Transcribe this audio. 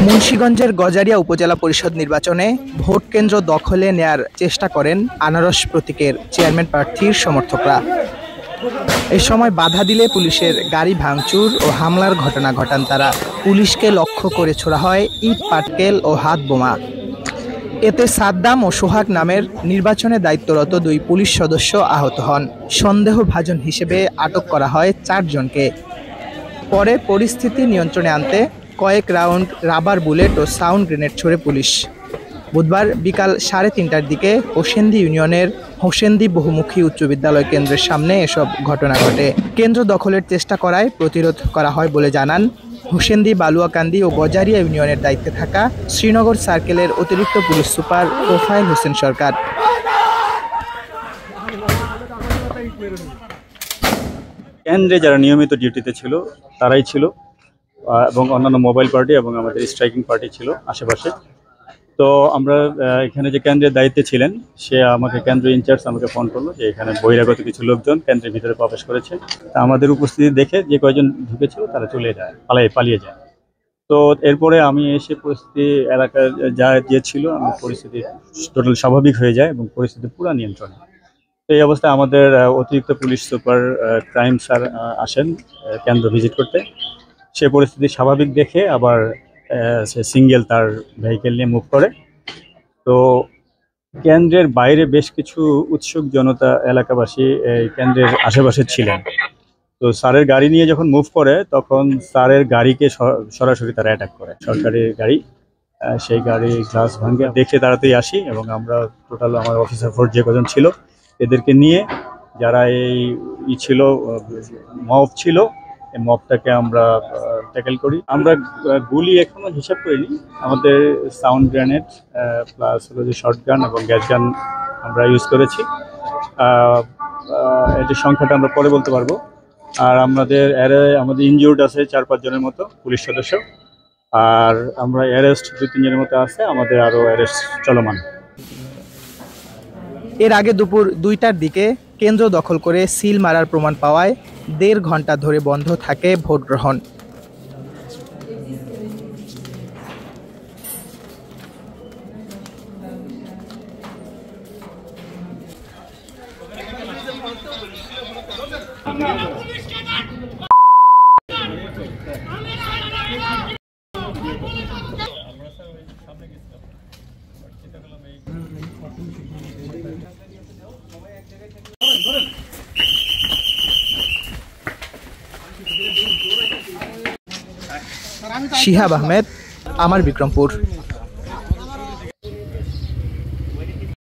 মুন্সিগঞ্জের গজারিয়া উপজেলা পরিষদ নির্বাচনে ভোট কেন্দ্র দখলে নেয়ার চেষ্টা করেন আনারস প্রতীকের চেয়ারম্যান প্রার্থীর সমর্থকরা। এ সময় বাধা দিলে পুলিশের গাড়ি ভাঙচুর ও হামলার ঘটনা ঘটান তারা। পুলিশকে লক্ষ্য করে ছোড়া হয় ইট, পাটকেল ও হাত বোমা। এতে সাদ্দাম ও সোহাগ নামের নির্বাচনে দায়িত্বরত 2 পুলিশ সদস্য আহত হন। সন্দেহভাজন হিসেবে আটক করা হয় 4 জনকে। পরে পরিস্থিতি নিয়ন্ত্রণে আনতে কয়েক রাউন্ড রাবার বুলেট ও সাউন্ড গ্রেনেড ছোড়ে পুলিশ। বুধবার বিকাল 3:30টার দিকে হোসেন্দি ইউনিয়নের হোসেন্দি বহুমুখী উচ্চ বিদ্যালয় কেন্দ্রের সামনে এসব ঘটনা ঘটে। কেন্দ্র দখলের চেষ্টা করায় প্রতিরোধ করা হয় বলে জানান হোসেন্দি, বালুয়াকান্দি ও গজারিয়া ইউনিয়নের দায়িত্বে থাকা শ্রীনগর সার্কেলের অতিরিক্ত পুলিশ সুপার তোফায়েল হোসেন সরকার। কেন্দ্রে যারা নিয়মিত ডিউটিতে ছিল তারাই ছিল, এবং অন্যান্য মোবাইল পার্টি এবং আমাদের স্ট্রাইকিং পার্টি ছিল আশেপাশে। তো আমরা এখানে যে কেন্দ্রের দায়িত্বে ছিলেন সে আমাকে, কেন্দ্র ইনচার্জ আমাকে ফোন করলো যে এখানে বহিরাগত কিছু লোকজন কেন্দ্রের ভিতরে প্রবেশ করেছে। তা আমাদের উপস্থিতি দেখে যে কয়জন ঢুকেছিল তারা চলে যায়, পালিয়ে যায়। তো এরপরে আমি এসে পরিস্থিতি এলাকায় যে ছিল, আমার পরিস্থিতি টোটাল স্বাভাবিক হয়ে যায় এবং পরিস্থিতি পুরো নিয়ন্ত্রণে। তো এই অবস্থায় আমাদের অতিরিক্ত পুলিশ সুপার ক্রাইম স্যার আসেন কেন্দ্র ভিজিট করতে। সে পরিস্থিতি স্বাভাবিক দেখে আবার সে সিঙ্গেল তার ভেহিকেল নিয়ে মুভ করে। তো কেন্দ্রের বাইরে বেশ কিছু উৎসুক জনতা, এলাকাবাসী কেন্দ্রের আশেপাশে ছিলেন। তো স্যারের গাড়ি নিয়ে যখন মুভ করে তখন স্যারের গাড়িকে সরাসরি তারা অ্যাটাক করে, সরকারি গাড়ি। সেই গাড়ি গ্লাস ভাঙে দেখে তাড়াতাড়ি আসি এবং আমরা টোটাল আমার অফিসার ফোর্স যে কজন ছিল এদেরকে নিয়ে, যারা এই ছিল মব ছিল, এই মবটাকে আমরা ট্যাকেল করি। আমরা গুলি এখনো হিসাব করিনি, আমাদের সাউন্ড গ্রেনেড প্লাস হলো যে শর্ট গান এবং গ্যাস গান আমরা ইউজ করেছি। এটির সংখ্যাটা আমরা পরে বলতে পারবো। আর আমাদের ইনজিউর্ড আছে 4-5 জনের মতো পুলিশ সদস্য, আর আমরা অ্যারেস্ট 2-3 জনের মতো আছে, আমাদের আরও অ্যারেস্ট চলমান। এর আগে দুপুর 2টার দিকে কেন্দ্র দখল করে সিল মারার প্রমাণ পাওয়ায় 1.5 ঘন্টা ধরে বন্ধ থাকে ভোট গ্রহণ। শিহাব আহমেদ, আমার বিক্রমপুর।